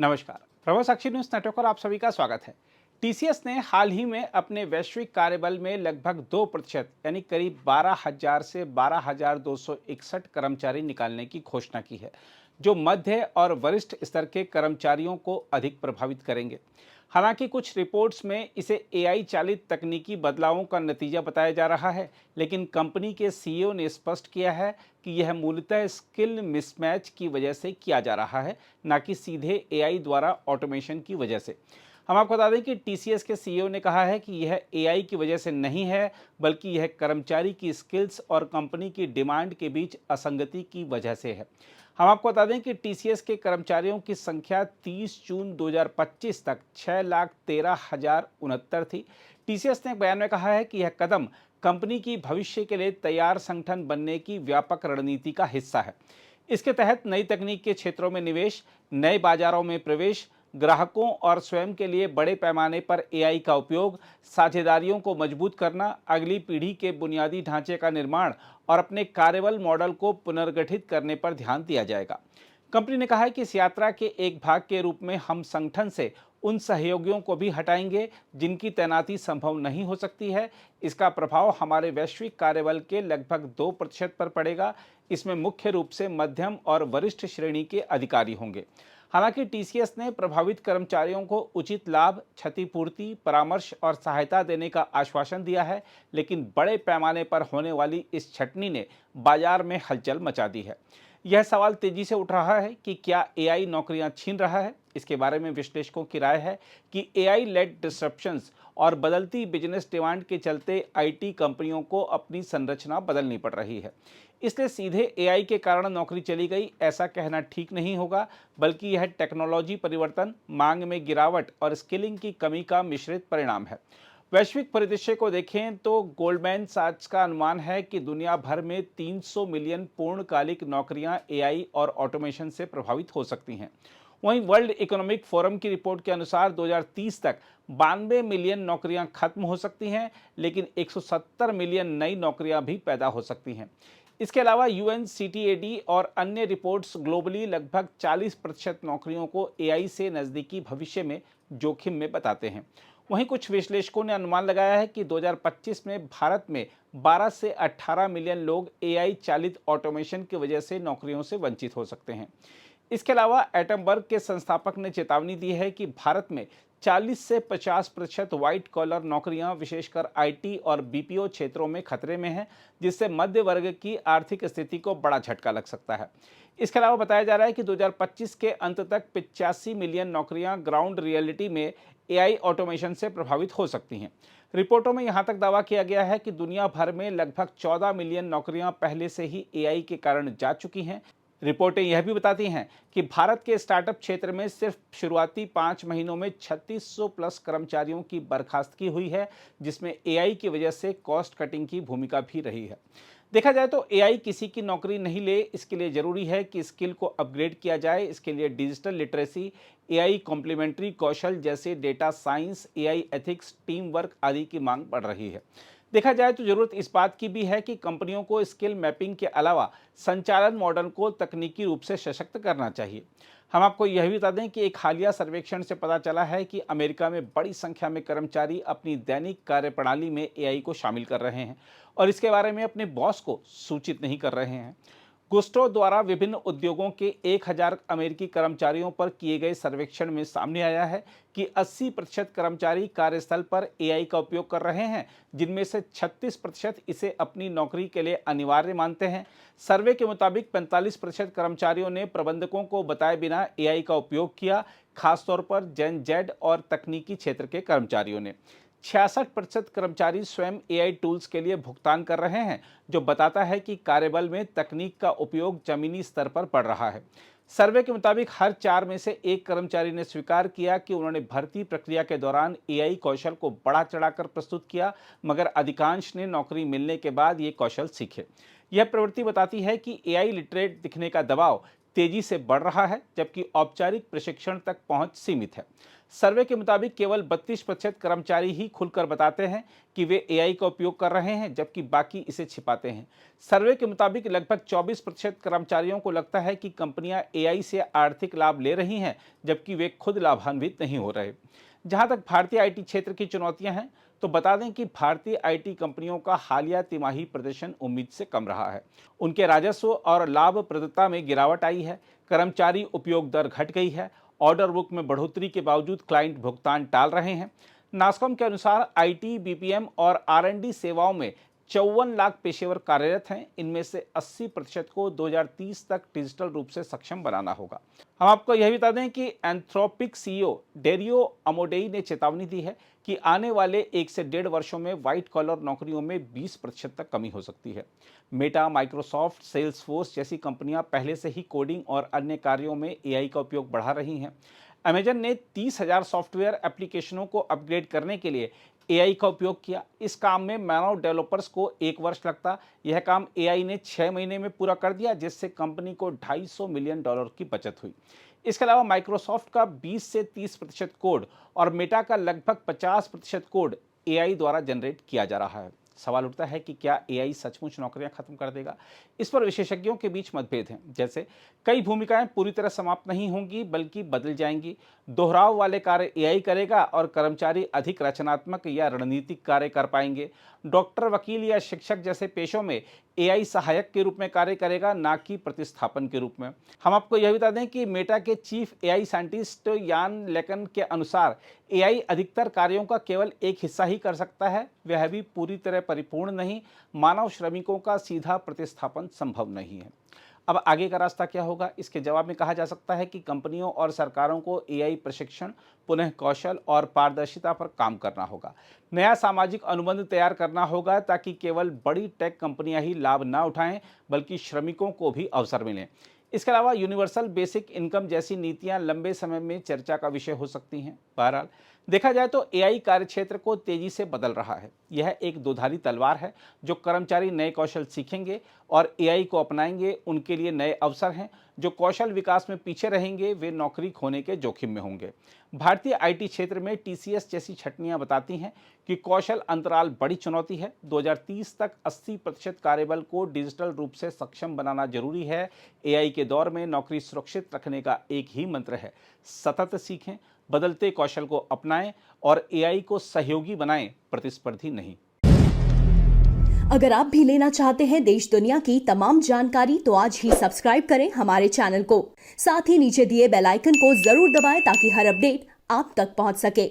नमस्कार। प्रभा साक्षी news network पर आप सभी का स्वागत है। टीसीएस ने हाल ही में अपने वैश्विक कार्यबल में लगभग 2% यानी करीब 12,000 से 12,261 कर्मचारी निकालने की घोषणा की है, जो मध्य और वरिष्ठ स्तर के कर्मचारियों को अधिक प्रभावित करेंगे। हालांकि कुछ रिपोर्ट्स में इसे एआई चालित तकनीकी बदलावों का नतीजा बताया जा रहा है, लेकिन कंपनी के सीईओ ने स्पष्ट किया है कि यह मूलतः स्किल मिसमैच की वजह से किया जा रहा है, न कि सीधे एआई द्वारा ऑटोमेशन की वजह से। हम आपको बता दें कि टीसीएस के सीईओ ने कहा है कि यह एआई की वजह से नहीं है, बल्कि यह कर्मचारी की स्किल्स और कंपनी की डिमांड के बीच असंगति की वजह से है। हम आपको बता दें कि टीसीएस के कर्मचारियों की संख्या 30 जून 2025 तक 6,13,069 थी। टीसीएस ने एक बयान में कहा है कि यह कदम कंपनी की भविष्य के लिए तैयार संगठन बनने की व्यापक रणनीति का हिस्सा है। इसके तहत नई तकनीक के क्षेत्रों में निवेश, नए बाजारों में प्रवेश, ग्राहकों और स्वयं के लिए बड़े पैमाने पर एआई का उपयोग, साझेदारियों को मजबूत करना, अगली पीढ़ी के बुनियादी ढांचे का निर्माण और अपने कार्यबल मॉडल को पुनर्गठित करने पर ध्यान दिया जाएगा। कंपनी ने कहा है कि इस यात्रा के एक भाग के रूप में हम संगठन से उन सहयोगियों को भी हटाएंगे जिनकी तैनाती संभव नहीं हो सकती है। इसका प्रभाव हमारे वैश्विक कार्यबल के लगभग 2% पर पड़ेगा। इसमें मुख्य रूप से मध्यम और वरिष्ठ श्रेणी के अधिकारी होंगे। हालांकि टीसीएस ने प्रभावित कर्मचारियों को उचित लाभ, क्षतिपूर्ति, परामर्श और सहायता देने का आश्वासन दिया है, लेकिन बड़े पैमाने पर होने वाली इस छटनी ने बाजार में हलचल मचा दी है। यह सवाल तेजी से उठ रहा है कि क्या एआई नौकरियां छीन रहा है। इसके बारे में विश्लेषकों की राय है कि एआई लेड डिसरप्शंस और बदलती बिजनेस डिमांड के चलते आईटी कंपनियों को अपनी संरचना बदलनी पड़ रही है। इसलिए सीधे एआई के कारण नौकरी चली गई ऐसा कहना ठीक नहीं होगा, बल्कि यह टेक्नोलॉजी परिवर्तन, मांग में गिरावट और स्किलिंग की कमी का मिश्रित परिणाम है। वैश्विक परिदृश्य को देखें तो गोल्डमैन सैच्स का अनुमान है कि दुनिया भर में 300 मिलियन पूर्णकालिक नौकरियां एआई और ऑटोमेशन से प्रभावित हो सकती हैं। वहीं वर्ल्ड इकोनॉमिक फोरम की रिपोर्ट के अनुसार 2030 तक 92 मिलियन नौकरियां खत्म हो सकती हैं, लेकिन 170 मिलियन नई नौकरियां भी पैदा हो सकती हैं। इसके अलावा यूएनसीटीएडी और अन्य रिपोर्ट्स ग्लोबली लगभग 40% नौकरियों को एआई से नज़दीकी भविष्य में जोखिम में बताते हैं। वहीं कुछ विश्लेषकों ने अनुमान लगाया है कि 2025 में भारत में 12 से 18 मिलियन लोग एआई चालित ऑटोमेशन की वजह से नौकरियों से वंचित हो सकते हैं। इसके अलावा एटमबर्ग के संस्थापक ने चेतावनी दी है कि भारत में 40 से 50% व्हाइट कॉलर नौकरियां विशेषकर आईटी और बीपीओ क्षेत्रों में खतरे में हैं, जिससे मध्य वर्ग की आर्थिक स्थिति को बड़ा झटका लग सकता है। इसके अलावा बताया जा रहा है कि 2025 के अंत तक 85 मिलियन नौकरियां ग्राउंड रियलिटी में एआई ऑटोमेशन से प्रभावित हो सकती हैं। रिपोर्टों में यहां तक दावा किया गया है कि दुनिया भर में लगभग 14 मिलियन नौकरियां पहले से ही एआई के कारण जा चुकी हैं। रिपोर्टें यह भी बताती हैं कि भारत के स्टार्टअप क्षेत्र में सिर्फ शुरुआती 5 महीनों में 3600 प्लस कर्मचारियों की बर्खास्तगी हुई है, जिसमें एआई की वजह से कॉस्ट कटिंग की भूमिका भी रही है। देखा जाए तो एआई किसी की नौकरी नहीं ले, इसके लिए जरूरी है कि स्किल को अपग्रेड किया जाए। इसके लिए डिजिटल लिटरेसी, एआई कॉम्प्लीमेंट्री कौशल जैसे data science, AI ethics, team work आदि की मांग बढ़ रही है। देखा जाए तो जरूरत इस बात की भी है कि कंपनियों को स्किल मैपिंग के अलावा संचालन मॉडल को तकनीकी रूप से सशक्त करना चाहिए। हम आपको यह भी बता दें कि एक हालिया सर्वेक्षण से पता चला है कि अमेरिका में बड़ी संख्या में कर्मचारी अपनी दैनिक कार्यप्रणाली में एआई को शामिल कर रहे हैं और इसके बारे में अपने बॉस को सूचित नहीं कर रहे हैं। गुस्टो द्वारा विभिन्न उद्योगों के 1000 अमेरिकी कर्मचारियों पर किए गए सर्वेक्षण में सामने आया है कि 80% कर्मचारी कार्यस्थल पर एआई का उपयोग कर रहे हैं, जिनमें से 36% इसे अपनी नौकरी के लिए अनिवार्य मानते हैं। सर्वे के मुताबिक 45% कर्मचारियों ने प्रबंधकों को बताए बिना एआई का उपयोग किया, खासतौर पर जेन जेड और तकनीकी क्षेत्र के कर्मचारियों ने। 66% कर्मचारी स्वयं एआई टूल्स के लिए भुगतान कर रहे हैं, जो बताता है कि कार्यबल में तकनीक का उपयोग जमीनी स्तर पर बढ़ रहा है। सर्वे के मुताबिक हर 4 में से एक कर्मचारी ने स्वीकार किया कि उन्होंने भर्ती प्रक्रिया के दौरान एआई कौशल को बढ़ा चढ़ाकर प्रस्तुत किया, मगर अधिकांश ने नौकरी मिलने के बाद ये कौशल सीखे। यह प्रवृत्ति बताती है कि एआई लिटरेट दिखने का दबाव तेजी से बढ़ रहा है, जबकि औपचारिक प्रशिक्षण तक पहुंच सीमित है। सर्वे के मुताबिक केवल 32% कर्मचारी ही खुलकर बताते हैं कि वे एआई का उपयोग कर रहे हैं, जबकि बाकी इसे छिपाते हैं। सर्वे के मुताबिक लगभग 24% कर्मचारियों को लगता है कि कंपनियां एआई से आर्थिक लाभ ले रही हैं, जबकि वे खुद लाभान्वित नहीं हो रहे। जहां तक भारतीय आईटी क्षेत्र की चुनौतियां हैं, तो बता दें कि भारतीय आईटी कंपनियों का हालिया तिमाही प्रदर्शन उम्मीद से कम रहा है। उनके राजस्व और लाभप्रदता में गिरावट आई है, कर्मचारी उपयोग दर घट गई है, ऑर्डर बुक में बढ़ोतरी के बावजूद क्लाइंट भुगतान टाल रहे हैं। नास्कॉम के अनुसार आईटी, बीपीएम और आरएनडी सेवाओं में 54 लाख पेशेवर कार्यरत हैं। इनमें से 80% को 2030 तक डिजिटल रूप से सक्षम बनाना होगा। हम आपको यह भी बता दें कि एंथ्रोपिक सीईओ डेरियो अमोडेई ने चेतावनी दी है कि आने वाले 1 से 1.5 वर्षों में व्हाइट कॉलर नौकरियों में 20% तक कमी हो सकती है। मेटा, माइक्रोसॉफ्ट, सेल्सफोर्स जैसी कंपनियां पहले से ही कोडिंग और अन्य कार्यों में एआई का उपयोग बढ़ा रही हैं। अमेजन ने 30,000 सॉफ्टवेयर एप्लीकेशनों को अपग्रेड करने के लिए एआई का उपयोग किया। इस काम में मानव डेवलपर्स को 1 वर्ष लगता, यह काम एआई ने 6 महीने में पूरा कर दिया, जिससे कंपनी को $250 मिलियन की बचत हुई। इसके अलावा माइक्रोसॉफ्ट का 20 से 30% कोड और मेटा का लगभग 50% कोड एआई द्वारा जनरेट किया जा रहा है। सवाल उठता है कि क्या एआई सचमुच नौकरियां खत्म कर देगा? इस पर विशेषज्ञों के बीच मतभेद हैं। जैसे कई भूमिकाएं पूरी तरह समाप्त नहीं होंगी, बल्कि बदल जाएंगी। दोहराव वाले कार्य एआई करेगा और कर्मचारी अधिक रचनात्मक या रणनीतिक कार्य कर पाएंगे। डॉक्टर, वकील या शिक्षक जैसे पेशों में एआई सहायक के रूप में कार्य करेगा, ना कि प्रतिस्थापन के रूप में। हम आपको यह बता दें कि मेटा के चीफ एआई साइंटिस्ट यान लेकन के अनुसार एआई अधिकतर कार्यों का केवल एक हिस्सा ही कर सकता है, वह भी पूरी तरह परिपूर्ण नहीं। मानव श्रमिकों का सीधा प्रतिस्थापन संभव नहीं है। अब आगे का रास्ता क्या होगा? इसके जवाब में कहा जा सकता है कि कंपनियों और सरकारों को एआई प्रशिक्षण, पुनः कौशल और पारदर्शिता पर काम करना होगा। नया सामाजिक अनुबंध तैयार करना होगा ताकि केवल बड़ी टेक कंपनियां ही लाभ ना उठाएं, बल्कि श्रमिकों को भी अवसर मिलें। इसके अलावा यूनिवर्सल बेसिक इनकम जैसी नीतियां लंबे समय में चर्चा का विषय हो सकती हैं। बहरहाल देखा जाए तो एआई कार्यक्षेत्र को तेजी से बदल रहा है। यह एक दोधारी तलवार है। जो कर्मचारी नए कौशल सीखेंगे और एआई को अपनाएंगे, उनके लिए नए अवसर हैं। जो कौशल विकास में पीछे रहेंगे, वे नौकरी खोने के जोखिम में होंगे। भारतीय आईटी क्षेत्र में टीसीएस जैसी छटनियां बताती हैं कि कौशल अंतराल बड़ी चुनौती है। 2030 तक 80% कार्यबल को डिजिटल रूप से सक्षम बनाना जरूरी है। एआई के दौर में नौकरी सुरक्षित रखने का एक ही मंत्र है: सतत सीखें, बदलते कौशल को अपनाएं और एआई को सहयोगी बनाएं, प्रतिस्पर्धी नहीं। अगर आप भी लेना चाहते हैं देश दुनिया की तमाम जानकारी, तो आज ही सब्सक्राइब करें हमारे चैनल को। साथ ही नीचे दिए बेल आइकन को जरूर दबाएं ताकि हर अपडेट आप तक पहुंच सके।